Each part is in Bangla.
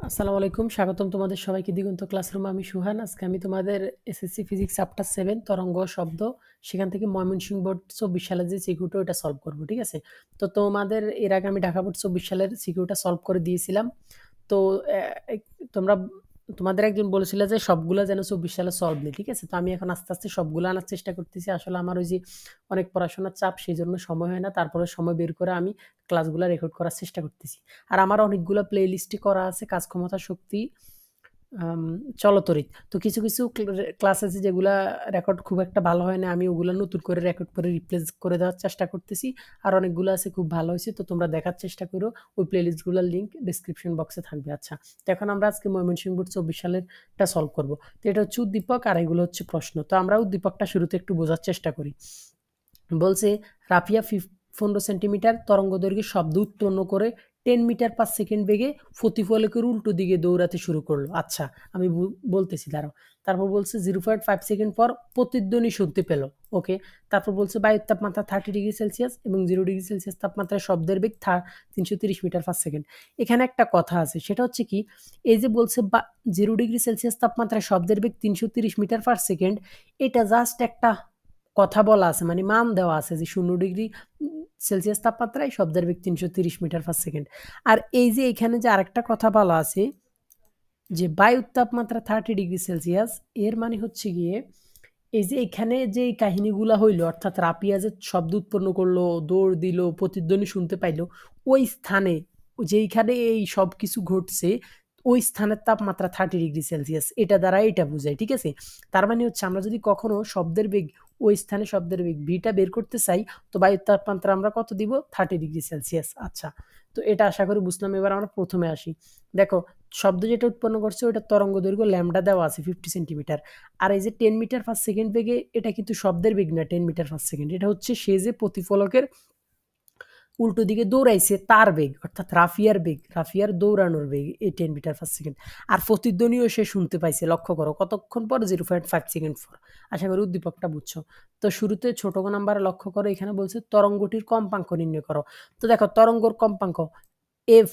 আসসালামু আলাইকুম, স্বাগতম তোমাদের সবাইকে দিগন্ত ক্লাসরুমে। আমি সুহান। আজকে আমি তোমাদের এসএসসি ফিজিক্স চ্যাপ্টার 7 তরঙ্গ শব্দ, সেখান থেকে ময়মনসিংহ বোর্ড 24 সালের যে সিকিউটা ওটা সলভ করব। ঠিক আছে? তো তোমাদের এর আগে আমি ঢাকা বোর্ড 24 সালের সিকিউটা সলভ করে দিয়েছিলাম। তো তোমরা তোমাদের একজন বলেছিল যে সবগুলা যেন 24 সালে সলভ নেই। ঠিক আছে? তো আমি এখন আস্তে আস্তে সবগুলো আনার চেষ্টা করতেছি। আসলে আমার ওই যে অনেক পড়াশোনার চাপ, সেই জন্য সময় হয় না। তারপরে সময় বের করে আমি ক্লাসগুলো রেকর্ড করার চেষ্টা করতেছি। আর আমার অনেকগুলো প্লে লিস্টে করা আছে, কাজ ক্ষমতা শক্তি, আম চলতরিৎ। তো কিছু, কিছু ক্লাস আছে যেগুলা রেকর্ড খুব একটা ভালো হয় না। আমি ওগুলা নতুন করে রেকর্ড করে রিপ্লেস করে দেওয়ার চেষ্টা করতেছি। আর অনেকগুলো আছে খুব ভালো হইছে। তো তোমরা দেখার চেষ্টা করো। ওই প্লেলিস্ট গুলার লিংক ডেসক্রিপশন বক্সে থাকবে। আচ্ছা। তো এখন আমরা আজকে ময়মনসিংহ বোর্ড 24 সালেরটা সলভ করব। তো এটা হচ্ছে উদ্দীপক আর এগুলো হচ্ছে প্রশ্ন। তো আমরা উদ্দীপকটা শুরুতে একটু বোঝার চেষ্টা করি। বলছে রাফিয়া 15 সেন্টিমিটার তরঙ্গদৈর্ঘ্যে শব্দ উৎপন্ন করে 10 মিটার পার সেকেন্ড বেগে প্রতিফলকের উল্টো দিকে দৌড়াতে শুরু করলো। আচ্ছা, আমি বলতেছি, দাঁড়াও। তারপর বলছে 0.5 সেকেন্ড পর প্রতিধ্বনি শুনতে পেল। ওকে। তারপর বলছে বায়ুর তাপমাত্রা 30 ডিগ্রি সেলসিয়াস এবং 0 ডিগ্রি সেলসিয়াস তাপমাত্রায় শব্দের বেগ 330 মিটার পার সেকেন্ড। এখানে একটা কথা আছে, সেটা হচ্ছে কি, এই যে বলছে 0 ডিগ্রি সেলসিয়াস তাপমাত্রায় শব্দের বেগ 330 মিটার পার সেকেন্ড, এটা জাস্ট একটা কথা বলা আছে, মানে মান দেওয়া আছে যে 0 ডিগ্রি সেলসিয়াস তাপমাত্রায় শব্দের বেগ 330 মিটার পার সেকেন্ড। আর এই যে এখানে যে আরেকটা কথা বলা আছে যে বায়ুর তাপমাত্রা 30 ডিগ্রি সেলসিয়াস, এর মানে হচ্ছে গিয়ে এই যে এখানে যে কাহিনীগুলা হইলো, অর্থাৎ রাপিয়া যে শব্দ উৎপন্ন করলো, দৌড় দিল, প্রতিধ্বনি শুনতে পাইলো, ওই স্থানে যেইখানে এই সব কিছু ঘটছে, ওই স্থানের তাপমাত্রা 30 ডিগ্রি সেলসিয়াস, এটা দ্বারা এটা বোঝায়। ঠিক আছে? তার মানে হচ্ছে আমরা যদি কখনো শব্দের বেগ, ওই স্থানে শব্দের বেগ ভিটা বের করতে চাই, তো বায়ুর তাপমাত্রা আমরা কত দিব? 30 ডিগ্রি সেলসিয়াস। আচ্ছা, তো এটা আশা করি বুঝলাম। এবার আমরা প্রথমে আসি। দেখো, শব্দ যেটা উৎপন্ন করছে ওটা তরঙ্গ দৈর্ঘ্য ল্যামডা দেওয়া আছে 50 সেন্টিমিটার। আর এই যে 10 মিটার পার সেকেন্ড বেগে, এটা কিন্তু শব্দের বেগ না। 10 মিটার পার সেকেন্ড এটা হচ্ছে সে যে প্রতিফলকের উল্টো দিকে দৌড়াইছে তার বেগ, অর্থাৎ রাফিয়ার বেগ, রাফিয়ার দৌড়ানোর বেগ এই 10 মিটার পার সেকেন্ড। আর প্রতিধ্বনিও সে শুনতে পাইছে। লক্ষ্য করো কতক্ষণ পর? 0.5 সেকেন্ড পর। আশা করি উদ্দীপকটা বুঝছো। তো শুরুতে ছোট নাম্বারে লক্ষ্য করো, এখানে বলছে তরঙ্গটির কম্পাঙ্ক নির্ণয় করো। তো দেখো, তরঙ্গর কম্পাঙ্ক এফ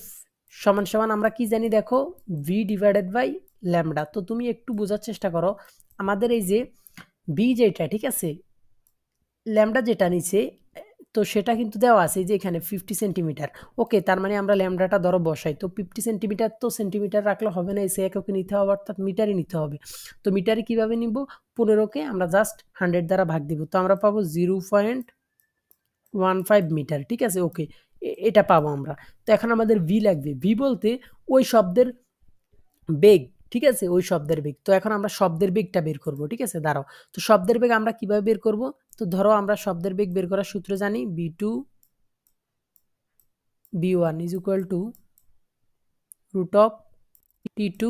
সমান সমান আমরা কি জানি? দেখো, ভি ডিভাইডেড বাই ল্যামডা। তো তুমি একটু বোঝার চেষ্টা করো, আমাদের এই যে বি যেটা, ঠিক আছে, ল্যামডা যেটা নিচে, তো সেটা কিন্তু দেওয়া আছে যে এখানে 50 সেন্টিমিটার। ওকে, তার মানে আমরা ল্যামডাটা ধরো বসাই। তো 50 সেন্টিমিটার, তো সেন্টিমিটার রাখলে হবে না, এসে এককে নিতে হবে, অর্থাৎ মিটারে নিতে হবে। তো মিটারে কিভাবে নিব? 15কে আমরা জাস্ট 100 দ্বারা ভাগ দিব। তো আমরা পাবো 0.15 মিটার। ঠিক আছে? ওকে, এটা পাবো আমরা। তো এখন আমাদের ভি লাগবে। ভি বলতে ওই শব্দের বেগ। ঠিক আছে? ওই শব্দের বেগ। তো এখন আমরা শব্দের বেগটা বের করব। ঠিক আছে? দাঁড়াও। তো শব্দের বেগ আমরা কিভাবে বের করব? তো ধরো আমরা শব্দের বেগ বের করার সূত্র জানি, v2 v1 is equal to root of t2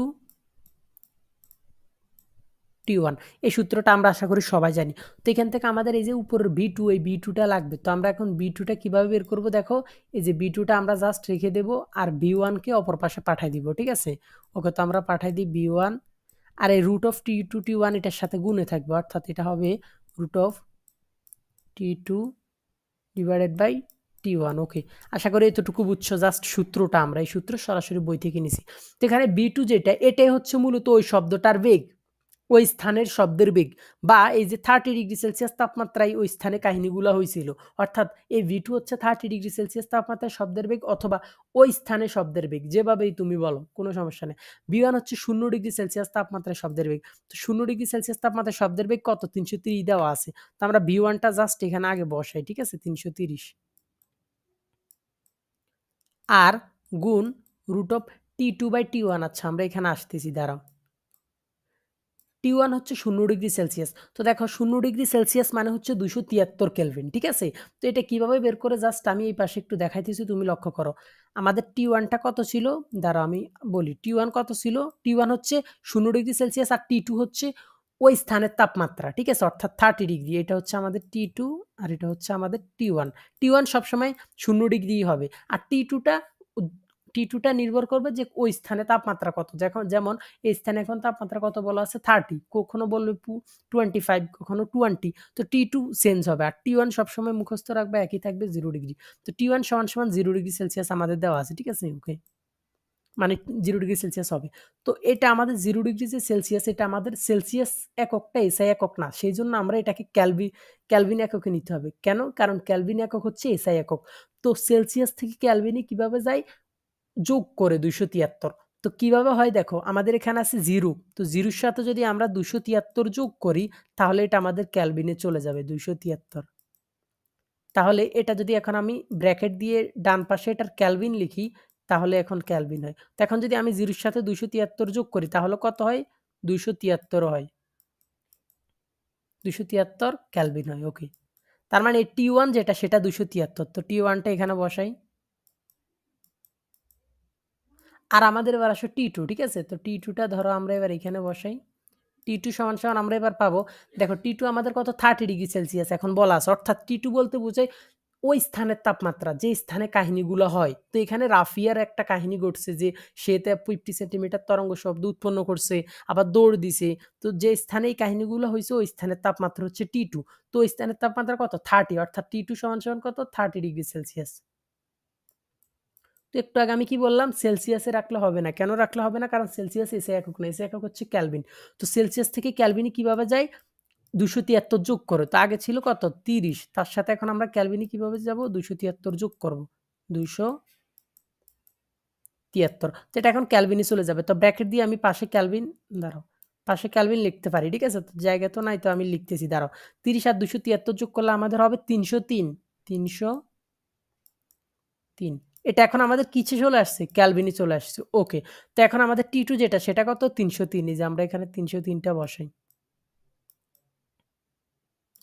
t1। এই সূত্রটা আমরা আশা করি সবাই জানি। তো এখান থেকে আমাদের এই যে উপরের v2, এই v2টা লাগবে। তো আমরা এখন v2টা কিভাবে বের করব? দেখো, এই যে v2টা আমরা জাস্ট রেখে দেব আর v1কে অপর পাশে পাঠাই দিব। ঠিক আছে? ওকে, তো আমরা পাঠাই দিই v1, আর এই রুট অফ t2 t1 এটার সাথে গুণে থাকবে, অর্থাৎ এটা হবে root of t2 divided by t1। Okay, আশা করি এতটুকু বুঝছো। জাস্ট সূত্রটা আমরা এই সূত্র সরাসরি বই থেকে নিছি। তো এখানে b2 যেটা, এটাই হচ্ছে মূলত ওই শব্দটার বেগ, ওই স্থানের শব্দের বেগ, বা এই যে 30 ডিগ্রি সেলসিয়াস তাপমাত্রায় ওই স্থানে কাহিনীগুলো হয়েছিল। অর্থাৎ এই v2 হচ্ছে 30 ডিগ্রি সেলসিয়াস তাপমাত্রায় শব্দের বেগ, অথবা ওই স্থানে শব্দের বেগ, যেভাবেই তুমি বলো, কোনো সমস্যা নেই। v1 হচ্ছে 0 ডিগ্রি সেলসিয়াস তাপমাত্রায় শব্দের বেগ। তো 0 ডিগ্রি সেলসিয়াস তাপমাত্রায় শব্দের বেগ কত? 330 দেওয়া আছে। তো আমরা v1টা জাস্ট এখানে আগে বসাই। ঠিক আছে? 330 আর গুণ root of t2 by t1। আচ্ছা, আমরা এখানে আসতেছি, দাঁড়াও। t1 হচ্ছে 0 ডিগ্রি সেলসিয়াস। তো দেখো, 0 ডিগ্রি সেলসিয়াস মানে হচ্ছে 273 কেলভিন। ঠিক আছে? তো এটা কিভাবে বের করে, জাস্ট আমি এই পাশে একটু দেখাইতেছি, তুমি লক্ষ্য করো। আমাদের t1টা কত ছিল? দাঁড়াও আমি বলি। t1 কত ছিল? t1 হচ্ছে 0 ডিগ্রি সেলসিয়াস, আর t2 হচ্ছে ওই স্থানের তাপমাত্রা। ঠিক আছে? অর্থাৎ 30 ডিগ্রি। এটা হচ্ছে আমাদের t2 আর এটা হচ্ছে আমাদের t1। t1 সবসময় 0 ডিগ্রি হবে, আর t2টা টা নির্ভর করবে যে ওই স্থানে তাপমাত্রা কত। যেমন এই স্থানে এখন তাপমাত্রা কত বলা আছে? 30, কখনো বলবে 25, কখনো 20। তো t2 চেঞ্জ হবে, আর t1 সবসময় মুখস্থ রাখবে, একই থাকবে 0 ডিগ্রি। তো t1 সমান সমান 0 ডিগ্রি সেলসিয়াস আমাদের দেওয়া আছে। ঠিক আছে? ওকে, মানে 0 ডিগ্রি সেলসিয়াস হবে। তো এটা আমাদের 0 ডিগ্রি যে সেলসিয়াস, এটা আমাদের সেলসিয়াস এককটা এসআই একক না। সেইজন্য আমরা এটাকে কেলভিন এককে নিতে হবে। কেন? কারণ কেলভিন একক হচ্ছে এসআই একক। তো সেলসিয়াস থেকে কেলভিনে কিভাবে যায়? যোগ করে 273। তো কিভাবে হয় দেখো, আমাদের এখানে আছে 0, তো 0 এর সাথে যদি আমরা 273 যোগ করি, তাহলে এটা আমাদের কেলভিনে চলে যাবে 273। তাহলে এটা যদি এখন আমি ব্র্যাকেট দিয়ে ডান পাশে এটার কেলভিন লিখি, তাহলে এখন কেলভিন হয়। তো এখন যদি আমি 0 এর সাথে 273 যোগ করি, তাহলে কত হয়? 273 হয়। 273 কেলভিন হয়। ওকে। তার মানে T1 যেটা, সেটা 273। তো T1 টা এখানে বসাই। আর আমাদের এবার আসো T2, ঠিক আছে? তো T2 টা ধরো আমরা এবার এখানে বসাই। T2 সমান আমরা এবার পাবো, দেখো T2 আমাদের কত? 30 ডিগ্রি সেলসিয়াস এখন বলা আছে। অর্থাৎ T2 বলতে বোঝায় ওই স্থানের তাপমাত্রা, যে স্থানে কাহিনীগুলো হয়। তো এখানে রাফিয়ার একটা কাহিনী ঘটছে যে সে 50 সেন্টিমিটার তরঙ্গ শব্দ উৎপন্ন করছে, আবার দৌড় দিছে। তো যে স্থানে এই কাহিনীগুলো হইছে, ওই স্থানের তাপমাত্রা হচ্ছে T2। তো ওই স্থানের তাপমাত্রা কত? 30, অর্থাৎ T2 সমান কত? 30 ডিগ্রি সেলসিয়াস। তো একটু আগে আমি কি বললাম? সেলসিয়াসে রাখলে হবে না। কেন রাখলে হবে না? কারণ সেলসিয়াস এসআই একক না, এসআই একক হচ্ছে কেলভিন। তো সেলসিয়াস থেকে কেলভিনে কিভাবে যায়? 273 যোগ করো। তো আগে ছিল কত? 30। তার সাথে এখন আমরা কেলভিনে কিভাবে যাব? 273 যোগ করব। 273। তো এটা এখন কেলভিনে চলে যাবে। তো ব্র্যাকেট দিয়ে আমি পাশে কেলভিন, দাঁড়াও, পাশে কেলভিন লিখতে পারি, ঠিক আছে? তো জায়গা তো নাই, তো আমি লিখতেছি, দাঁড়াও। 30 আর 273 যোগ করলে আমাদের হবে 303। 303। এটা এখন আমাদের কিসে চলে আসছে? কেলভিনে চলে আসছে। ওকে। তো এখন আমাদের T2 যেটা, সেটা কত? 303। এই যে আমরা এখানে 303 টা বসাই।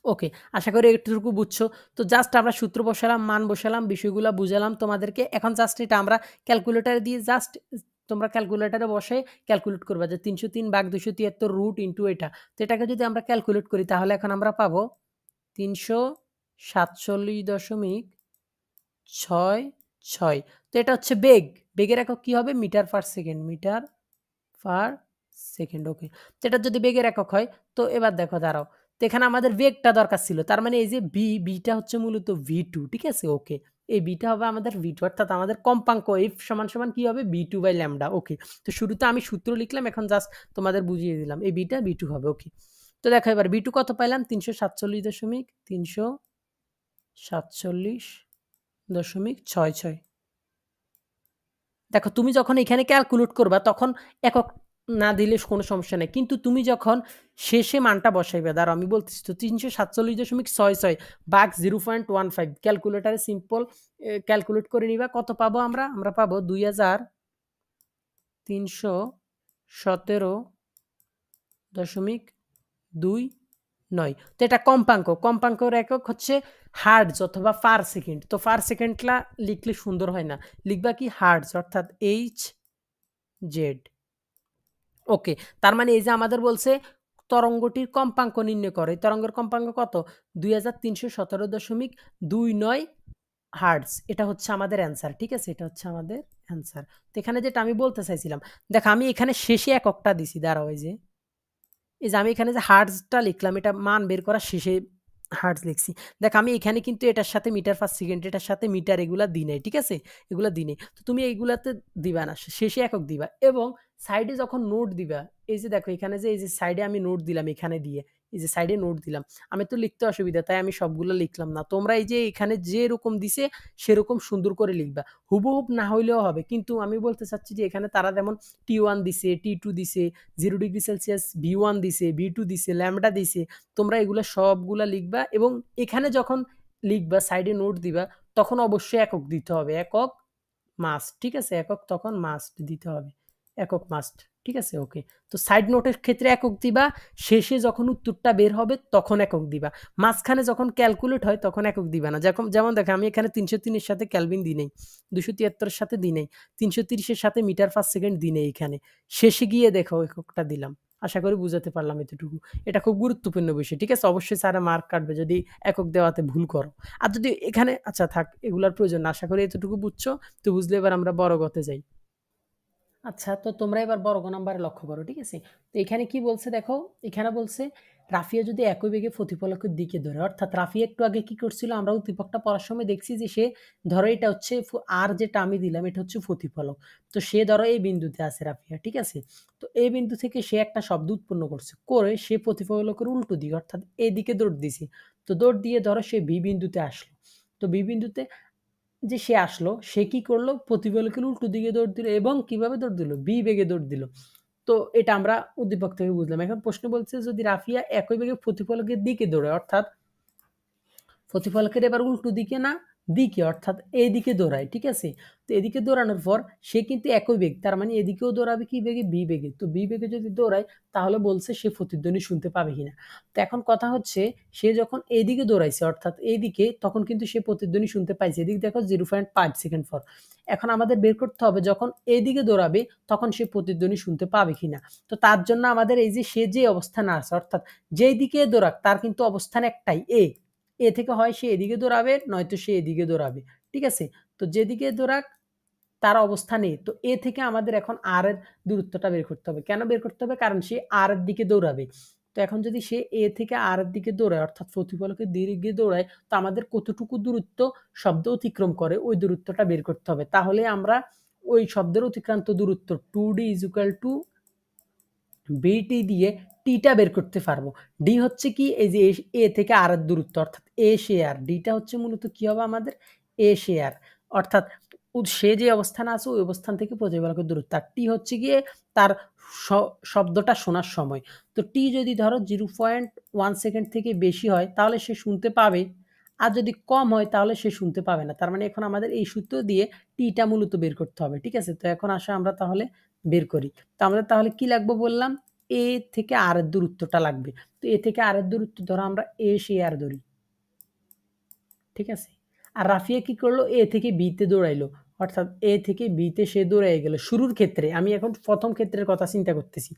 ওকে, আশা করি এটুকু বুঝছো। তো জাস্ট আমরা সূত্র বসালাম, মান বসালাম, বিষয়গুলো বুঝালাম তোমাদেরকে। এখন জাস্ট এটা আমরা ক্যালকুলেটর দিয়ে জাস্ট তোমরা ক্যালকুলেটরে বসে ক্যালকুলেট করবা যে 303 ভাগ 273 রুট ইনটু এটা। তো এটাকে যদি আমরা ক্যালকুলেট করি, তাহলে এখন আমরা পাবো 347.66। তো এটা হচ্ছে বেগ। বেগের একক কি হবে? Metre per second. Metre per second. Okay. তো এটা যদি বেগের একক হয়, তো এবার দেখো, দাঁড়াও। তো এখানে আমাদের বেগটা দরকার ছিল। তার মানে এই যে বিটা হচ্ছে মূলত V2, ঠিক আছে? ওকে। এই বিটা হবে আমাদের V2, অর্থাৎ আমাদের কম্পাঙ্ক F সমান কি হবে? B2/λ। ওকে। তো শুরুতে আমি সূত্র লিখলাম, এখন জাস্ট তোমাদের বুঝিয়ে দিলাম। এই বিটা B2 হবে। ওকে। তো দেখো এবার B2 কত পাইলাম? 347.66। দেখো, তুমি যখন এখানে ক্যালকুলেট করবা, তখন একক না দিলে কোনো সমস্যা নেই। কিন্তু তুমি যখন শেষে মানটা বসাইবে, দাঁড়াও আমি বলতেছি, তো 347.66 ভাগ 0.15 ক্যালকুলেটারে সিম্পল ক্যালকুলেট করে নিবা। কত পাবো আমরা? আমরা পাবো 2317.29। তো এটা কম্পাঙ্ক। কম্পাঙ্কের একক হচ্ছে হার্টজ অথবা পার সেকেন্ড। তো পার সেকেন্ডটা লিখলে সুন্দর হয় না, লিখবা কি? হার্টজ, অর্থাৎ HZ। ওকে। তার মানে এই যে আমাদের বলছে তরঙ্গটির কম্পাঙ্ক নির্ণয় করে। তরঙ্গের কম্পাঙ্ক কত? 2317.29 হার্টজ। এটা হচ্ছে আমাদের অ্যান্সার, ঠিক আছে? এটা হচ্ছে আমাদের অ্যান্সার। তো এখানে যেটা আমি বলতে চাইছিলাম, দেখো আমি এখানে শেষে এককটা দিছি, দাঁড়াও। এই যে আমি এখানে যে হার্টজটা লিখলাম, এটা মান বের করার শেষে হার্টজ লিখছি। দেখ, আমি এখানে কিন্তু এটার সাথে মিটার পার সেকেন্ড, এটার সাথে মিটার, এগুলা দিই নাই, ঠিক আছে? এগুলা দিই নাই। তো তুমি এইগুলাতে দিবা না, শেষে একক দিবা। এবং সাইডে যখন নোট দিবা, এই যে দেখো এখানে যে এই যে সাইডে আমি নোট দিলাম, এখানে দিয়ে এই যে সাইডে নোট দিলাম। আমি তো লিখতে অসুবিধা, তাই আমি সবগুলো লিখলাম না। তোমরা এই যে এখানে যেরকম দিছে সেরকম সুন্দর করে লিখবা। হুবহুব না হইলেও হবে, কিন্তু আমি বলতে চাচ্ছি যে এখানে তারা যেমন T1 দিছে, T2 দিছে, 0 ডিগ্রি সেলসিয়াস V1 দিছে, V2 দিছে, ল্যামডা দিছে। তোমরা এগুলা সবগুলা লিখবা, এবং এখানে যখন লিখবা সাইডে নোট দিবা, তখন অবশ্যই একক দিতে হবে। একক মাস্ট, ঠিক আছে? একক তখন মাস্ট দিতে হবে। একক মাস্ট, ঠিক আছে? ওকে। তো সাইড নোটের ক্ষেত্রে একক দিবা, শেষে যখন উত্তরটা বের হবে তখন একক দিবা। মাঝখানে যখন ক্যালকুলেট হয় তখন একক দিবা না। যেমন দেখো, আমি এখানে 303 এর সাথে কেলভিন দিই নাই, 273 এর সাথে দিই নাই, 330 এর সাথে মিটার পার সেকেন্ড দিই নাই। এখানে শেষে গিয়ে দেখো এককটা দিলাম। আশা করি বুঝাতে পারলাম এতটুকু। এটা খুব গুরুত্বপূর্ণ বিষয়, ঠিক আছে? অবশ্যই স্যারে মার্ক কাটবে যদি একক দেওয়াতে ভুল করো। আর যদি এখানে, আচ্ছা থাক, এগুলার প্রয়োজন না। আশা করি এতটুকু বুঝছো। তো বুঝলে এবার আমরা বড় গতে যাই। আচ্ছা, তো তোমরা এবার বর্গ নাম্বারে লক্ষ্য করো, ঠিক আছে? তো এখানে কি বলছে দেখো, এখানে বলছে রাফিয়া যদি একই বেগে প্রতিফলকের দিকে দৌড়ে, অর্থাৎ রাফিয়া একটু আগে কি করছিল, আমরা উদ্দীপকটা পড়ার সময় দেখছি যে সে ধরো এটা হচ্ছে আর যেটা আমি দিলাম এটা হচ্ছে প্রতিফলক। তো সে ধরো এই বিন্দুতে আছে রাফিয়া, ঠিক আছে? তো এই বিন্দু থেকে সে একটা শব্দ উৎপন্ন করছে, করে সে প্রতিফলকের উল্টো দিকে অর্থাৎ এইদিকে দৌড় দিছে। তো দৌড় দিয়ে ধরো সে বি বিন্দুতে আসলো। তো বি বিন্দুতে যে সে আসলো, সে কি করলো, প্রতিফলকের উল্টো দিকে দৌড় দিল এবং কিভাবে দৌড় দিল, বি বেগে দৌড় দিল। তো এটা আমরা উদ্দীপক থেকে বুঝলাম। এখন প্রশ্ন বলছে যদি রাফিয়া একই বেগে প্রতিফলকের দিকে দৌড়ে, অর্থাৎ প্রতিফলকের এবার উল্টো দিকে না দিকে, অর্থাৎ এদিকে দৌড়ায়, ঠিক আছে? তো এদিকে দৌড়ানোর পর সে কিন্তু একই বেগ, তার মানে এদিকেও দৌড়াবে কি বেগে, বি বেগে। তো বি বেগে যদি দৌড়ায় তাহলে বলছে সে প্রতিধ্বনি শুনতে পাবে কিনা। তো এখন কথা হচ্ছে সে যখন এদিকে দৌড়াইছে অর্থাৎ এইদিকে, তখন কিন্তু সে প্রতিধ্বনি শুনতে পাইছে। এদিকে দেখো 0.5 সেকেন্ড পর। এখন আমাদের বের করতে হবে যখন এইদিকে দৌড়াবে তখন সে প্রতিধ্বনি শুনতে পাবে কিনা। তো তার জন্য আমাদের এই যে সে যে অবস্থানে আছে, অর্থাৎ যেই দিকে দৌড়াক তার কিন্তু অবস্থান একটাই, এ থেকে হয় সে এদিকে দৌড়াবে নয়তো সে এদিকে দৌড়াবে, ঠিক আছে? তো যেদিকে দৌড়াক তার অবস্থান এ। তো এ থেকে আমাদের এখন আর এর দূরত্বটা বের করতে হবে। কেন বের করতে হবে? কারণ সে আর এর দিকে দৌড়াবে। তো এখন যদি সে এ থেকে আর এর দিকে দৌড়ায় অর্থাৎ প্রতিফলকের দিকে দৌড়ায়, তো আমাদের কতটুকু দূরত্ব শব্দ অতিক্রম করে ওই দূরত্বটা বের করতে হবে। তাহলে আমরা ওই শব্দের অতিক্রান্ত দূরত্ব 2d = বিটি দিয়ে টিটা বের করতে পারবো। ডি হচ্ছে কি, এই যে এ থেকে আর এর দূরত্ব অর্থাৎ এ সে আর, ডিটা হচ্ছে মূলত কি হবে আমাদের, এ সে আর, অর্থাৎ সে যে অবস্থানে আছে ওই অবস্থান থেকে প্রতিফলকের দূরত্ব। আর টি হচ্ছে গিয়ে তার শব্দটা শোনার সময়। তো টি যদি ধরো 0.1 সেকেন্ড থেকে বেশি হয় তাহলে সে শুনতে পাবে, আর যদি কম হয় তাহলে সে শুনতে পাবে না। তার মানে এখন আমাদের এই সূত্র দিয়ে টিটা মূলত বের করতে হবে, ঠিক আছে? তো এখন আসে আমরা তাহলে বের করি। তো আমাদের তাহলে কি লাগবে বললাম, এ থেকে আর এর দূরত্বটা লাগবে। তো এ থেকে আর এর দূরত্ব ধরো আমরা এ সে আর ধরি, ঠিক আছে? আর রাফিয়া কি করলো, এ থেকে বিতে দৌড়াইলো, অর্থাৎ এ থেকে বিতে সে দৌড়াই গেল শুরুর ক্ষেত্রে। আমি এখন প্রথম ক্ষেত্রের কথা চিন্তা করতেছি।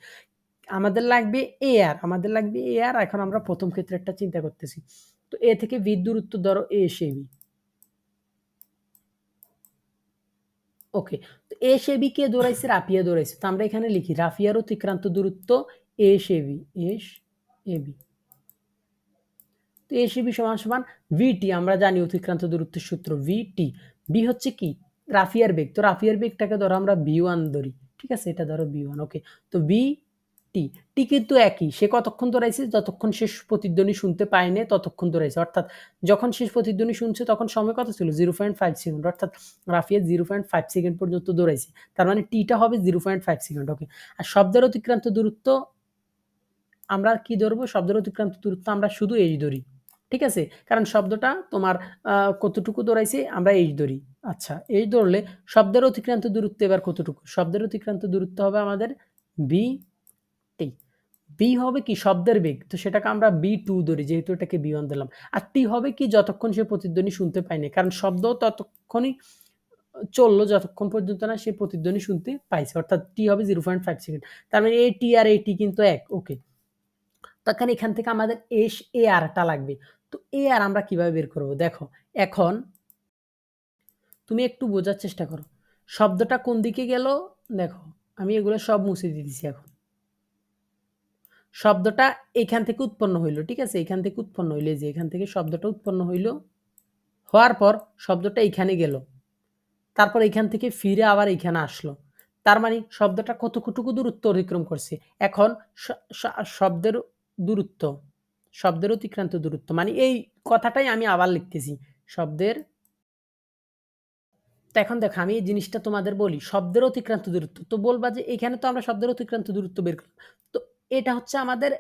আমাদের লাগবে এ আর, আমাদের লাগবে এ আর। এখন আমরা প্রথম ক্ষেত্রেরটা চিন্তা করতেছি। তো এ থেকে বি দূরত্ব ধরো এ সে বি, ওকে। তো এ সে বি কে দৌড়াইছে, রাফিয়া দৌড়াইছে। তো আমরা এখানে লিখি রাফিয়ার অতিক্রান্ত দূরত্ব এ সে বি, এস এ বি। তো এ সে বি সমান সমান ভিটি, আমরা জানি অতিক্রান্ত দূরত্বের সূত্র ভিটি। বি হচ্ছে কি, রাফিয়ার বেগ। তো রাফিয়ার বেগটাকে ধরো আমরা বি1 ধরি, ঠিক আছে? এটা ধরো বি1, ওকে। তো বি টি, টি কিন্তু একই, সে কতক্ষণ দৌড়াইছে, যতক্ষণ শেষ প্রতিধ্বনি শুনতে পায়নি ততক্ষণ দৌড়াইছে। অর্থাৎ যখন শেষ প্রতিধ্বনি শুনছে তখন সময় কত ছিল, 0.5 সেকেন্ড, অর্থাৎ রাফিয়া 0.5 সেকেন্ড পর্যন্ত দৌড়াইছে। তার মানে টিটা হবে 0.5 সেকেন্ড, ওকে। আর শব্দের অতিক্রান্ত দূরত্ব আমরা কি ধরবো, শব্দের অতিক্রান্ত দূরত্ব আমরা শুধু এইচ ধরি, ঠিক আছে? কারণ শব্দটা তোমার কতটুকু দৌড়াইছে আমরা এইচ ধরি। আচ্ছা, এইচ ধরলে শব্দের অতিক্রান্ত দূরত্ব এবার কতটুকু, শব্দের অতিক্রান্ত দূরত্ব হবে আমাদের বি টি। বি হবে কি শব্দের বেগ, তো সেটাকে আমরা বি2 ধরি যেহেতু এটাকে বি1 দিলাম। আর টি হবে কি, যতক্ষণ সে প্রতিধ্বনি শুনতে পায়নি, কারণ শব্দ ততক্ষণই চললো যতক্ষণ পর্যন্ত না সে প্রতিধ্বনি শুনতে পাইছে, অর্থাৎ টি হবে 0.5 সেকেন্ড। তার মানে এই টি আর এই টি কিন্তু এক, ওকে। তখন এখান থেকে আমাদের এস এ আরটা লাগবে। তো এ আর আমরা কিভাবে বের করব, দেখো এখন তুমি একটু বোঝার চেষ্টা করো শব্দটা কোন দিকে গেল। দেখো আমি এগুলো সব মুছে দিতেছি। এখন শব্দটা এখান থেকে উৎপন্ন হইলো, ঠিক আছে? এখান থেকে উৎপন্ন হইলো, যে এখান থেকে শব্দটা উৎপন্ন হইলো, হওয়ার পর শব্দটা এইখানে গেল, তারপর এখান থেকে ফিরে আবার এইখানে আসলো। তার মানে শব্দটা কতটুকু দূরত্ব অতিক্রম করছে। এখন শব্দের দূরত্ব, শব্দের অতিক্রান্ত দূরত্ব, মানে এই কথাটাই আমি আবার লিখতেছি, শব্দের। তো এখন দেখো আমি এই জিনিসটা তোমাদের বলি, শব্দের অতিক্রান্ত দূরত্ব। তো বলবা যে এখানে তো আমরা শব্দের অতিক্রান্ত দূরত্ব বের করলাম, তো এটা হচ্ছে আমাদের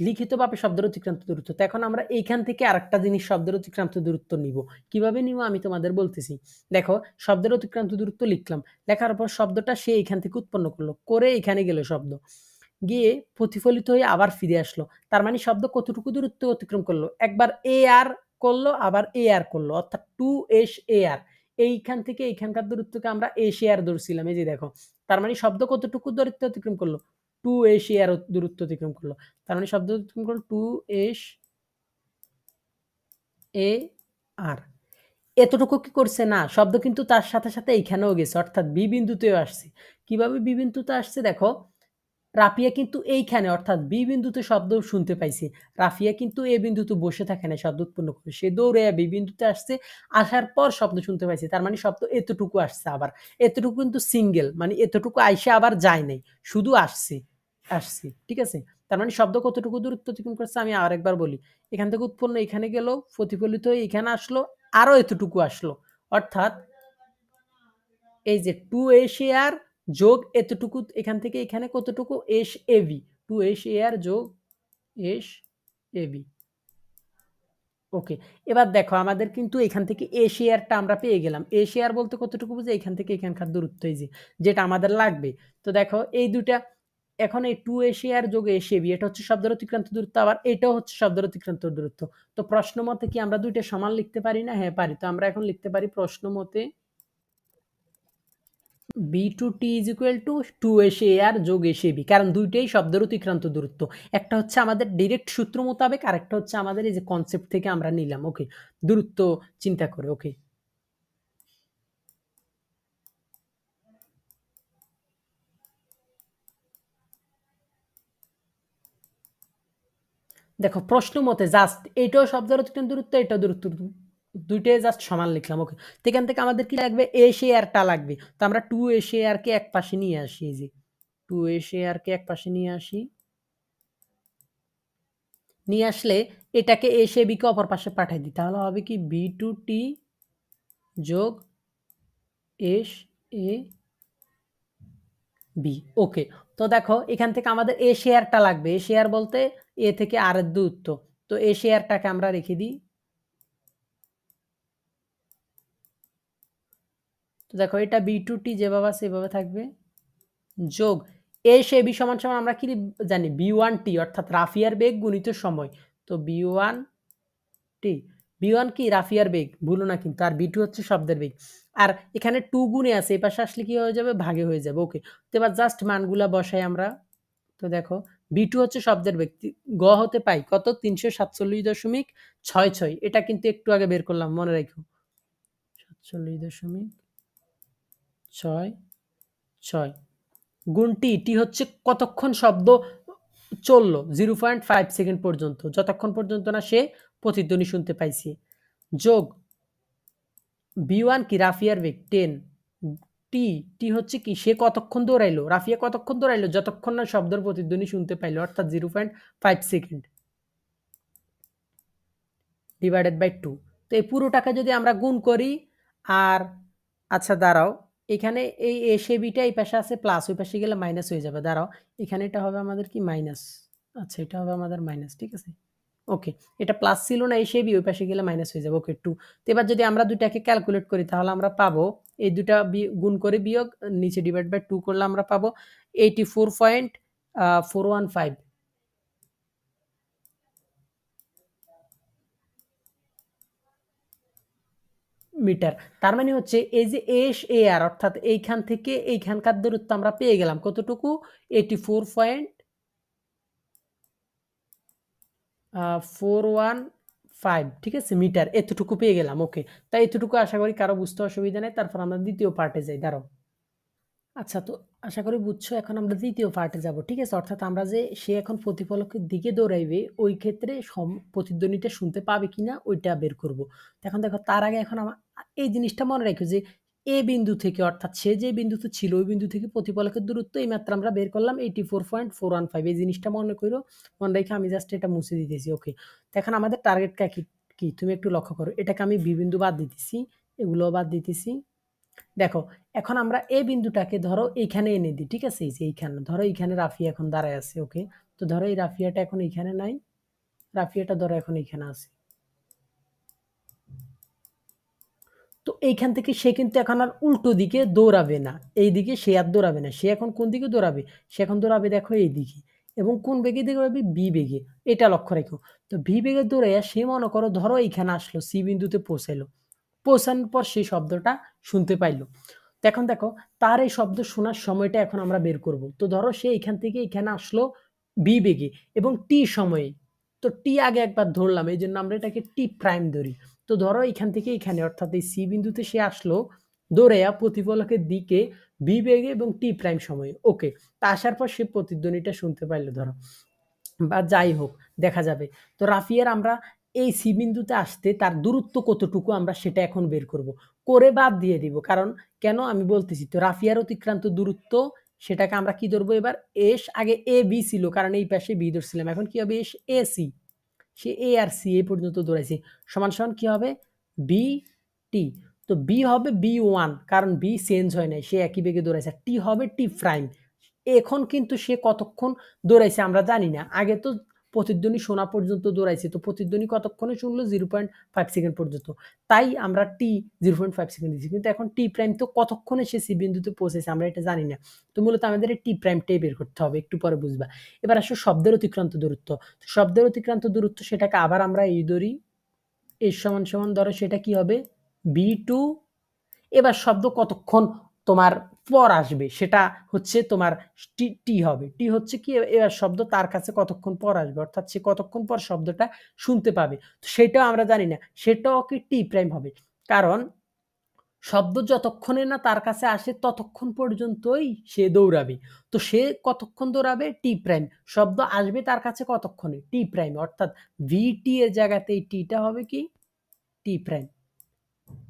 লিখিতভাবে শব্দের অতিক্রান্ত দূরত্ব। তো এখন আমরা এইখান থেকে আরেকটা জিনিস শব্দের অতিক্রান্ত দূরত্ব নিব। কিভাবে নিব আমি তোমাদের বলতেছি। দেখো শব্দের অতিক্রান্ত দূরত্ব লিখলাম, লেখার পর শব্দটা সে এখান থেকে উৎপন্ন করলো, করে এখানে গেল শব্দ, গিয়ে প্রতিফলিত হয়ে আবার ফিরে আসলো। তার মানে শব্দ কতটুকু দূরত্ব অতিক্রম করলো, একবার এ আর করলো আবার এ আর করলো, অর্থাৎ 2s এ আর। এইখান থেকে এইখানকার দূরত্বকে আমরা এস এ আর ধরছিলাম, এই যে দেখো। তার মানে শব্দ কতটুকু দূরত্ব অতিক্রম করলো, 2s এ আর দূরত্ব অতিক্রম করলো। তার মানে শব্দ অতিক্রম করলো 2s এ আর। এতটুকু কি করছে না, শব্দ কিন্তু তার সাথে সাথে এইখানেও গেছে, অর্থাৎ বি বিন্দুতেও আসছে। কিভাবে বি বিন্দুতে আসছে দেখো, রাফিয়া কিন্তু এইখানে অর্থাৎ বি বিন্দুতে শব্দ শুনতে পাইছে, রাফিয়া কিন্তু এ বিন্দুতে বসে থাকে না শব্দ উৎপন্ন করে, সে দৌড়ে বি বিন্দুতে আসছে, আসার পর শব্দ শুনতে পাইছে, তার মানে শব্দ এতটুকু আসছে। আবার এতটুকু কিন্তু সিঙ্গেল, মানে এতটুকু আইসে আবার যায় নাই, শুধু আসছে, আসছে, ঠিক আছে। তার মানে শব্দ কতটুকু দূরত্ব অতিক্রম করছে আমি আরেকবার বলি, এখান থেকে উৎপন্ন এখানে গেল, প্রতিফলিত হয়ে এখানে আসলো, আরো এতটুকু আসলো, অর্থাৎ এই যে 2 আর যোগ এতটুকু এখান থেকে এখানে কতটুকু এস এবি, 2 আর যোগ এস এবি। ওকে, এবার দেখো আমাদের কিন্তু এখান থেকে এশিয়ারটা আমরা পেয়ে গেলাম। এশিয়ার বলতে কতটুকু বুঝে, এখান থেকে এখানকার দূরত্ব, এই যেটা আমাদের লাগবে। তো দেখো এই দুটা, এখন এই 2 যোগ এসএবি এটা হচ্ছে শব্দের অতিক্রান্ত দূরত্ব, আবার এটাও হচ্ছে শব্দের অতিক্রান্ত দূরত্ব। তো প্রশ্ন মতে কি আমরা দুইটা সমান লিখতে পারি না? হ্যাঁ পারি। তো আমরা এখন লিখতে পারি প্রশ্ন মতে B2T is equal to 2SAR যোগ SAB, কারণ দুইটাই শব্দের অতিক্রান্ত দূরত্ব। একটা হচ্ছে আমাদের ডিরেক্ট সূত্র মোতাবেক, আর একটা হচ্ছে আমাদের এই যে কনসেপ্ট থেকে আমরা নিলাম, ওকে, দূরত্ব চিন্তা করে। ওকে, দেখো প্রশ্ন মতে জাস্ট এটাও শব্দের অতিক্রান্ত দূরত্ব, এটাও দূরত্ব, দুইটাই জাস্ট সমান লিখলাম। ওকে, তো এখান থেকে আমাদের কি লাগবে, এসএআরটা লাগবে। তো আমরা 2SAR কে এক পাশে নিয়ে আসি, এই যে 2SAR কে এক পাশে নিয়ে আসি, নিয়ে আসলে এটাকে এসে বিকে অপর পাশে পাঠাই দিই, তাহলে হবে কি B2T যোগ এস এ বি। ওকে, তো দেখো এখান থেকে আমাদের এ শেয়ারটা লাগবে, এ শেয়ার বলতে এ থেকে আর এর দূরত্ব। তো এ শেয়ারটাকে আমরা রেখে দিই। তো দেখো এটা B2T যেভাবে আছে সেভাবে থাকবে, যোগ এ সে বি সমান সমান আমরা কি জানি, B1T অর্থাৎ রাফিয়ার বেগ গুণিত সময়। তো B1T, B1 কি রাফিয়ার বেগ, ভুলো না কিন্তু, আর B2 হচ্ছে শব্দের বেগ। আর এখানে 2 গুণে আছে, এই পাশে আসলে কি হয়ে যাবে, ভাগে হয়ে যাবে। ওকে, তো এবার জাস্ট মানগুলা বসাই আমরা। তো দেখো B2 হচ্ছে শব্দের বেগ, গ হতে পাই কত, 347.66, এটা কিন্তু একটু আগে বের করলাম, মনে রাখো, 47.66 গুণ টি, টি হচ্ছে কতক্ষণ শব্দ চললো, 0.5 সেকেন্ড পর্যন্ত, যতক্ষণ পর্যন্ত না সে প্রতিধ্বনি শুনতে পাইছে, যোগ B1 কি রাফিয়ার বেগ 10, টি, টি হচ্ছে কি সে কতক্ষণ দৌড়াইলো, রাফিয়া কতক্ষণ দৌড়াইলো, যতক্ষণ না শব্দের প্রতিধ্বনি শুনতে পাইলো, অর্থাৎ 0.5 সেকেন্ড ডিভাইডেড বাই 2। তো এই পুরোটাকে যদি আমরা গুণ করি, আর আচ্ছা দাঁড়াও, এখানে এই এ সে বিটা এই পাশে আছে প্লাস, ওই পাশে গেলে মাইনাস হয়ে যাবে, দাঁড়াও, এখানে এটা হবে আমাদের কি মাইনাস, আচ্ছা এটা হবে আমাদের মাইনাস, ঠিক আছে। ওকে, এটা প্লাস ছিল না, এসে বি ওই পাশে গেলে মাইনাস হয়ে যাবে। ওকে, 2। তো এবার যদি আমরা দুটাকে ক্যালকুলেট করি তাহলে আমরা পাবো, এই দুটা গুণ করে বিয়োগ নিচে ডিভাইড বাই 2 করলে আমরা পাবো 84.415 মিটার। তার মানে হচ্ছে এই যে এস এ আর অর্থাৎ এইখান থেকে এইখানকার দূরত্ব আমরা পেয়ে গেলাম কতটুকু, 84.415, ঠিক আছে, মিটার, এতটুকু পেয়ে গেলাম। ওকে, তাই এতটুকু আশা করি কারো বুঝতে অসুবিধা নেই। তারপর আমরা দ্বিতীয় পার্টে যাই, দাঁড়াও। আচ্ছা, তো আশা করি বুঝছো, এখন আমরা দ্বিতীয় পার্টে যাব, ঠিক আছে। অর্থাৎ আমরা যে সে এখন প্রতিফলকের দিকে দৌড়াইবে, ওই ক্ষেত্রে প্রতিধ্বনিটা শুনতে পাবে কিনা ওইটা বের করব। এখন দেখো তার আগে এখন আমার এই জিনিসটা মনে রাখো যে এ বিন্দু থেকে অর্থাৎ সে যে বিন্দুতে ছিল ওই বিন্দু থেকে প্রতিফলকের দূরত্ব এই মাত্র আমরা বের করলাম 84.415, এই জিনিসটা মনে করো, মনে রেখে আমি জাস্ট এটা মুছে দিতেছি। ওকে, তো এখন আমাদের টার্গেটটা কি, কি তুমি একটু লক্ষ্য করো, এটাকে আমি বি বিন্দু বাদ দিতেছি, এগুলো বাদ দিতেছি। দেখো এখন আমরা এই বিন্দুটাকে ধরো এইখানে এনে দিই, ঠিক আছে, এই যে এইখানে ধরো, এইখানে রাফিয়া এখন দাঁড়ায় আছে। ওকে, তো ধরো এই রাফিয়াটা এখন এইখানে নাই, রাফিয়াটা ধরো এখন এইখানে আছে। তো এইখান থেকে সে কিন্তু এখন আর উল্টো দিকে দৌড়াবে না, এই দিকে সে আর দৌড়াবে না, সে এখন কোন দিকে দৌড়াবে, সে এখন দৌড়াবে দেখো এই দিকে, এবং কোন বেগে দৌড়াবে, বি বেগে, এটা লক্ষ্য রেখো। তো ভি বেগে দৌড়াইয়া সে মনে করো ধরো এইখানে আসলো, সি বিন্দুতে পৌঁছাইলো, পৌঁছানোর পর সেই শব্দটা শুনতে পাইলো। এখন দেখো তার এই শব্দ শোনার সময়টা এখন আমরা বের করব। তো ধরো সে এখান থেকে এখানে আসলো বি বেগে এবং টি সময়ে, তো টি আগে একবার ধরলাম, এই জন্য আমরা এটাকে টি প্রাইম ধরি। তো ধরো এখান থেকে এখানে অর্থাৎ এই সি বিন্দুতে সে আসলো দৌড়াইয়া প্রতিফলকের দিকে বি বেগে এবং টি প্রাইম সময়ে। ওকে, তা আসার পর সে প্রতিধ্বনিটা শুনতে পাইলো ধরো, বা যাই হোক দেখা যাবে। তো রাফিয়ার আমরা এই সি বিন্দুতে আসতে তার দূরত্ব কতটুকু আমরা সেটা এখন বের করব, করে বাদ দিয়ে দিব। কারণ কেন আমি বলতেছি, তো রাফিয়ার অতিক্রান্ত দূরত্ব সেটাকে আমরা কি ধরবো এবার, এস আগে এ বি ছিল কারণ এই পাশে বি ধরছিলাম, এখন কি হবে এস এ সি, সে এ আর সি এই পর্যন্ত দৌড়াইছে, সমান সমান কি হবে বি টি। তো বি হবে বি ওয়ান কারণ বি চেঞ্জ হয় নাই, সে একই বেগে দৌড়াইছে। টি হবে টি প্রাইম। এখন কিন্তু সে কতক্ষণ দৌড়াইছে আমরা জানি না, আগে তো প্রতিধ্বনি শোনা পর্যন্ত দৌড়াইছে, তো প্রতিধ্বনি কতক্ষণে শুনলো 0.5 সেকেন্ড পর্যন্ত, তাই আমরা টি 0.5 সেকেন্ড দিচ্ছি। কিন্তু এখন টি প্রাইম তো কতক্ষণে সে সি বিন্দুতে পৌঁছেছে আমরা এটা জানি না, তো মূলত আমাদের এই টি প্রাইমটাই বের করতে হবে, একটু পরে বুঝবা। এবার আসো শব্দের অতিক্রান্ত দূরত্ব। শব্দের অতিক্রান্ত দূরত্ব সেটাকে আবার আমরা এই ধরি, এর সমান সমান ধরো সেটা কি হবে বি টু। এবার শব্দ কতক্ষণ তোমার পর আসবে সেটা হচ্ছে তোমার টি টি হবে, টি হচ্ছে কি এবার শব্দ তার কাছে কতক্ষণ পর আসবে, অর্থাৎ সে কতক্ষণ পর শব্দটা শুনতে পাবে, তো সেটাও আমরা জানি না, সেটাও কি টি প্রাইম হবে। কারণ শব্দ যতক্ষণে না তার কাছে আসে ততক্ষণ পর্যন্তই সে দৌড়াবে, তো সে কতক্ষণ দৌড়াবে টি প্রাইম, শব্দ আসবে তার কাছে কতক্ষণে টি প্রাইম, অর্থাৎ ভি টি এর জায়গাতে এই টিটা হবে কি টি প্রাইম।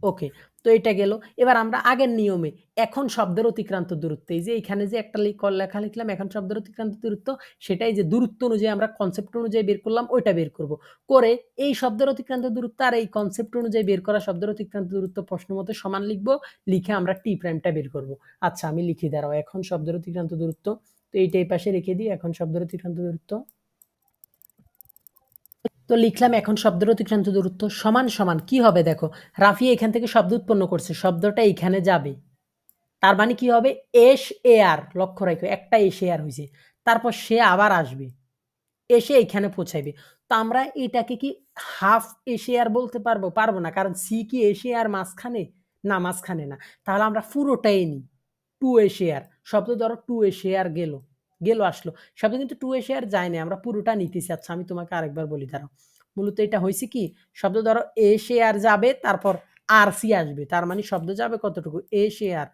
ওকে, তো এটা গেল। এবার আমরা আগের নিয়মে এখন শব্দের অতিক্রান্ত দূরত্ব, এই যে এখানে যে একটা লেখা লিখলাম এখন শব্দের অতিক্রান্ত দূরত্ব, সেটাই যে দূরত্ব অনুযায়ী আমরা কনসেপ্ট অনুযায়ী বের করলাম ওইটা বের করব, করে এই শব্দের অতিক্রান্ত দূরত্ব আর এই কনসেপ্ট অনুযায়ী বের করা শব্দের অতিক্রান্ত দূরত্ব প্রশ্ন মতো সমান লিখবো, লিখে আমরা টি প্রাইমটা বের করব। আচ্ছা আমি লিখি দাঁড়াও, এখন শব্দের অতিক্রান্ত দূরত্ব, তো এইটা এই পাশে রেখে দিই, এখন শব্দের অতিক্রান্ত দূরত্ব, তো লিখলাম এখন শব্দের অতিক্রান্ত দূরত্ব সমান সমান কি হবে দেখো, রাফি এখান থেকে শব্দ উৎপন্ন করছে, শব্দটা এখানে যাবে, তার মানে কি হবে এস এ আর, লক্ষ্য রাখো একটা এস এ আর হয়েছে, তারপর সে আবার আসবে এসে এখানে পৌঁছাইবে। তো আমরা এটাকে কি হাফ এসে আর বলতে পারবো, পারবো না, কারণ সি কি এসে আর মাঝখানে, না মাঝখানে না, তাহলে আমরা পুরোটাই নিই টু এসে আর, শব্দ ধরো টু এসে আর গেল, গেল আসলো শব্দ কিন্তু টু এসে আর যায় না, আমরা পুরোটা নিতেছি। আচ্ছা আমি তোমাকে আরেকবার বলি দাঁড়াও, মূলত এটা হয়েছে কি শব্দ ধরো এসে আর যাবে তারপর আর সি আসবে, তার মানে শব্দ যাবে কতটুকু এসে আর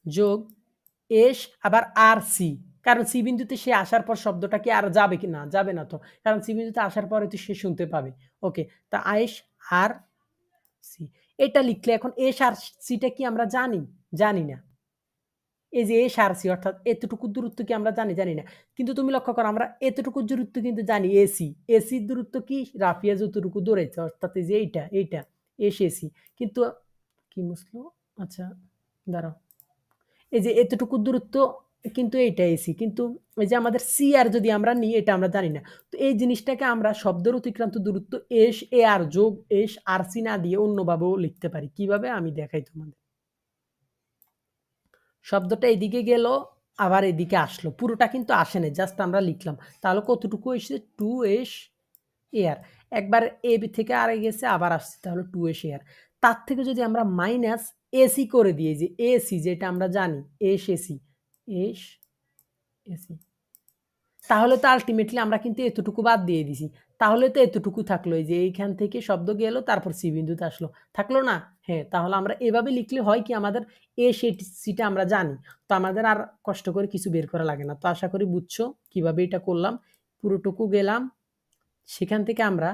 যোগ এস আবার আর সি, কারণ সি বিন্দুতে সে আসার পর শব্দটা কি আর যাবে কি না, যাবে না তো, কারণ সি বিন্দুতে আসার পরে তো সে শুনতে পাবে। ওকে, তা এস আর সি এটা লিখলে এখন এস আর সিটা কি আমরা জানি, জানি না, এই যে এস আর সি অর্থাৎ এতটুকু দূরত্ব কি আমরা জানি, জানি না, কিন্তু তুমি লক্ষ্য করো আমরা এতটুকু দূরত্ব কিন্তু জানি এসি, এসির দূরত্ব কি রাফিয়া যতটুকু দৌড়াইছে অর্থাৎ এই যে এইটা এইটা এস এসি, কিন্তু কি মুসলো, আচ্ছা দাঁড়াও, এই যে এতটুকু দূরত্ব কিন্তু এইটা এসি, কিন্তু এই যে আমাদের সি আর যদি আমরা নিই এটা আমরা জানি না, তো এই জিনিসটাকে আমরা শব্দের অতিক্রান্ত দূরত্ব এস এ আর যোগ এস আর সি না দিয়ে অন্যভাবেও লিখতে পারি, কিভাবে আমি দেখাই তোমাদের। শব্দটা এদিকে গেল আবার এদিকে আসলো, পুরোটা কিন্তু আসে না, জাস্ট আমরা লিখলাম, তাহলে কতটুকু এসে টু এস এ আর, একবার এ থেকে আরে গেছে আবার আসছে, তাহলে টু এস এ আর, তার থেকে যদি আমরা মাইনাস এসি করে দিই, যে এসি যেটা আমরা জানি এস এসি এস এসি, তাহলে তো আলটিমেটলি আমরা কিন্তু এতটুকু বাদ দিয়ে দিছি, তাহলে তো এতটুকু থাকলো, এই যে এইখান থেকে শব্দ গেল তারপর সি বিন্দুতে আসলো, থাকলো না, হ্যাঁ, তাহলে আমরা এভাবে লিখলে হয় কি আমাদের এ সিটা আমরা জানি, তো আমাদের আর কষ্ট করে কিছু বের করা লাগে না। তো আশা করি বুঝছো কিভাবে এটা করলাম, পুরোটুকু গেলাম, সেখান থেকে আমরা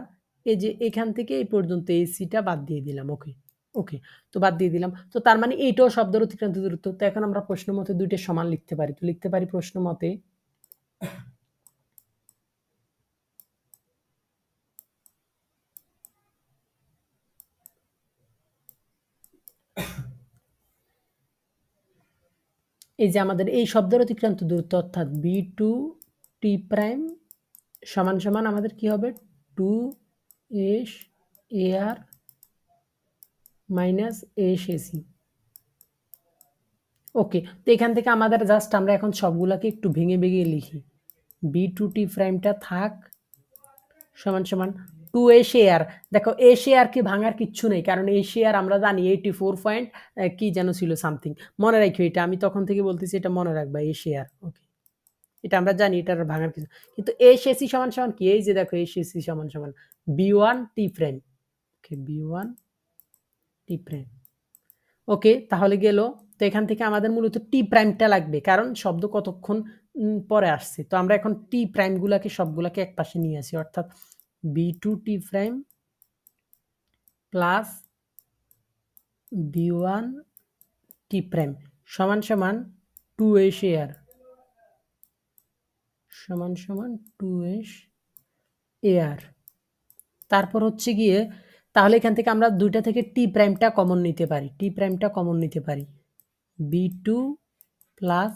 এই যে এখান থেকে এই পর্যন্ত এই সিটা বাদ দিয়ে দিলাম। ওকে, ওকে, তো বাদ দিয়ে দিলাম, তো তার মানে এইটাও শব্দের অতিক্রান্ত দূরত্ব, তো এখন আমরা প্রশ্ন মতে দুইটা সমান লিখতে পারি, তো লিখতে পারি প্রশ্ন মতে এই যে আমাদের এই শব্দের অতিক্রান্ত দূরত্ব অর্থাৎ বি টু টি প্রাইম সমান সমান আমাদের কি হবে two S A R minus S AC. Okay, তো এখান থেকে আমাদের জাস্ট আমরা এখন সবগুলাকে একটু ভেঙে ভেঙে লিখি, বি টু টি প্রাইমটা থাক সমান সমান টু এস এ আর, দেখো এস এ আর কি ভাঙার কিচ্ছু নেই, কারণ এস এ আর আমরা জানি 84 পয়েন্ট কি যেন ছিল সামথিং, মনে রাখো এটা, আমি তখন থেকে বলতেছি এটা মনে রাখবা এস এ আর। ওকে, এটা আমরা জানি এটার ভাঙার কিছু, কিন্তু এস এসি সমান সমান কি, এই যে দেখো এস এসি সমান সমান B1 T প্রাইম। ওকে, B1 T প্রাইম। ওকে, তাহলে গেল। তো এখান থেকে আমাদের মূলত T প্রাইমটা লাগবে, কারণ শব্দ কতক্ষণ পরে আসছে। তো আমরা এখন T প্রাইমগুলাকে সবগুলাকে একপাশে নিয়ে আসি, অর্থাৎ B2 T prime plus B1 T prime সমান সমান 2s AR সমান সমান 2s AR। তারপর হচ্ছে গিয়ে, তাহলে এখান থেকে আমরা দুইটা থেকে T প্রাইমটা কমন নিতে পারি, T প্রাইমটা কমন নিতে পারি। B2 প্লাস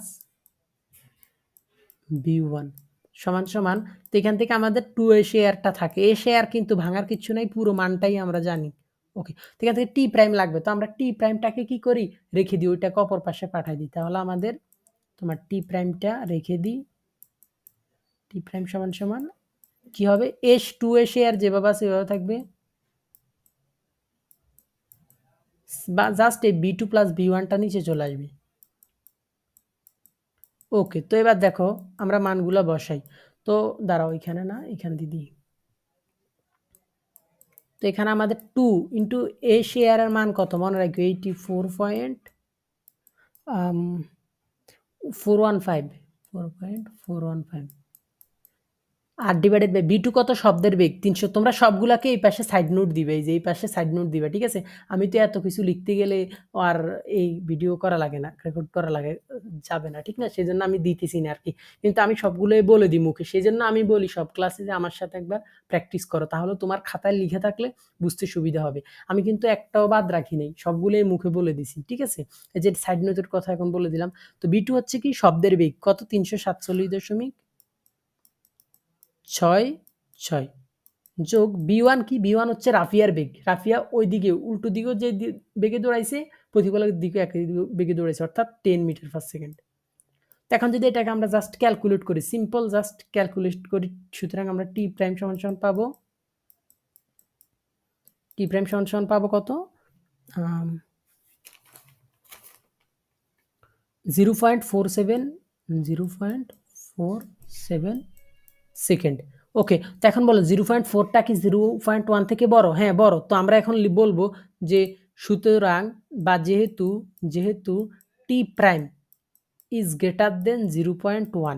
B1 সমান সমান, তো এখান থেকে আমাদের 2s ARটা থাকে। s AR কিন্তু ভাঙার কিছু নাই, পুরো মানটাই আমরা জানি। ওকে, তো এখান থেকে T প্রাইম লাগবে, তো আমরা T প্রাইমটাকে কি করি, রেখে দিই, ওইটাকে অপর পাশে পাঠাই দিই। তাহলে আমাদের তোমার T প্রাইমটা রেখে দিই, T প্রাইম সমান সমান কি হবে, s 2s AR যেভাবে আছে সেভাবে থাকবে, বা জাস্ট এই B2 প্লাস B1টা নিচে চলে আসবে। ওকে, তো এবার দেখো আমরা মানগুলো বসাই। তো দাঁড়াও, এখানে না, এখান দিয়ে দিই। তো এখানে আমাদের 2 ইন্টু এ শেয়ারের মান কত মনে রাখবে, 84.415 আর ডিভাইডেড বাই B2 কত, শব্দের বেগ 300। তোমরা সবগুলাকে এই পাশে সাইড নোট দিবে, এই যে এই পাশে সাইড নোট দিবে, ঠিক আছে। আমি তো এত কিছু লিখতে গেলে আর এই ভিডিও করা লাগে না, রেকর্ড করা লাগে, যাবে না, ঠিক না, সেই জন্য আমি দিতেছি না আর কি। কিন্তু আমি সবগুলোই বলে দিই মুখে, সেই জন্য আমি বলি সব ক্লাসে যে আমার সাথে একবার প্র্যাকটিস করো, তাহলে তোমার খাতায় লিখে থাকলে বুঝতে সুবিধা হবে। আমি কিন্তু একটাও বাদ রাখি নাই, সবগুলোই মুখে বলে দিছি, ঠিক আছে। এই যে সাইড নোটের কথা এখন বলে দিলাম। তো B2 হচ্ছে কি শব্দের বেগ কত, 347.66 যোগ B1 কি, B1 হচ্ছে রাফিয়ার বেগ, রাফিয়া ওই দিকে উল্টো দিকেও যে বেগে দৌড়াইছে, প্রতিফলকের দিকে একই বেগে দৌড়াইছে, অর্থাৎ 10 মিটার পার সেকেন্ড। এখন যদি এটাকে আমরা জাস্ট ক্যালকুলেট করি, সিম্পল জাস্ট ক্যালকুলেট করি, সুতরাং আমরা T প্রাইম সমান সমান পাবো, T প্রাইম সমান সমান পাবো কত, 0.47 সেকেন্ড। ওকে, তো এখন বলো 0.4টা কি 0.1 থেকে বড়? হ্যাঁ বড়। তো আমরা এখন বলবো যে সুতরাং বা যেহেতু টি প্রাইম ইজ গ্রেটার দেন 0.1,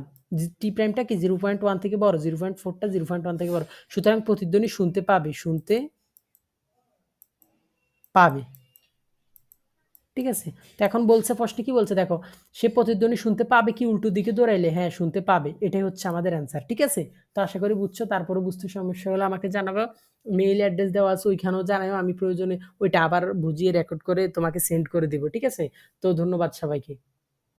টি প্রাইমটা কি 0.1 থেকে বড়, 0.4টা 0.1 থেকে বড়, সুতরাং প্রতিধ্বনি শুনতে পাবে। ঠিক আছে, তো এখন বলছে প্রশ্নে কি বলছে দেখো, সে প্রতিধ্বনি শুনতে পাবে কি উল্টো দিকে দৌড়াইলে, হ্যাঁ শুনতে পাবে, এটাই হচ্ছে আমাদের অ্যান্সার। ঠিক আছে, তো আশা করি বুঝছো। তারপরে বুঝতে সমস্যা হলে আমাকে জানাবো, মেইল অ্যাড্রেস দেওয়া আছে ওইখানেও জানাও, আমি প্রয়োজনে ওইটা আবার বুঝিয়ে রেকর্ড করে তোমাকে সেন্ড করে দিব। ঠিক আছে, তো ধন্যবাদ সবাইকে।